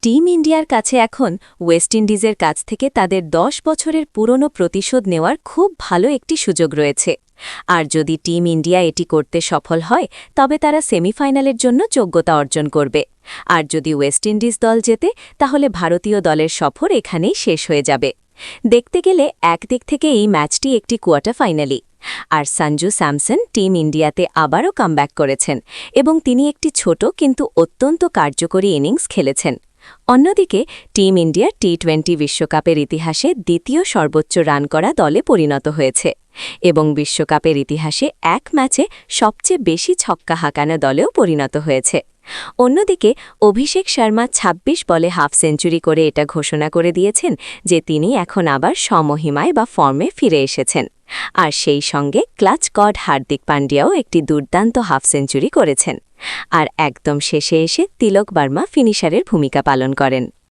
Team ইন্ডিয়ার কাছে এখন ওয়েস্ট ইন্ডিজের কাছ থেকে তাদের ১০ বছরের পুরনো প্রতিশোধ নেওয়ার খুব ভালো একটি সুযোগ রয়েছে। আর যদি টিম ইন্ডিয়া এটি করতে সফল হয় তবে তারা সেমিফাইনালের জন্য যোগ্যতা অর্জন করবে। আর যদি ওয়েস্ট ইন্ডিজ দল জেতে তাহলে ভারতীয় দলের সফর এখানেই শেষ হয়ে যাবে। দেখতে গেলে একদিক থেকে এই ম্যাচটি একটি কোয়ার্টার ফাইনালই। আর সঞ্জু স্যামসন টিম ইন্ডিয়াতে আবারও কামব্যাক করেছেন এবং তিনি একটি ছোট কিন্তু অত্যন্ত কার্যকরী ইনিংস খেলেছেন। অন্যদিকে টিম ইন্ডিয়া টি-20 বিশ্বকাপের ইতিহাসে দ্বিতীয় সর্বোচ্চ রান করা দলে পরিণত হয়েছে এবং বিশ্বকাপের ইতিহাসে এক ম্যাচে সবচেয়ে বেশি ছক্কা হাঁকানো দলেও পরিণত হয়েছে। অন্যদিকে অভিষেক শর্মা ২৬ বলে হাফ সেঞ্চুরি করে এটা ঘোষণা করে দিয়েছেন যে তিনি এখন আবার সমহিমায় বা ফর্মে ফিরে এসেছেন। আর সেই সঙ্গে ক্লাচ গড হার্দিক পান্ডিয়াও একটি দুর্দান্ত হাফ সেঞ্চুরি করেছেন। আর একদম শেষে এসে তিলক বর্মা ফিনিশারের ভূমিকা পালন করেন।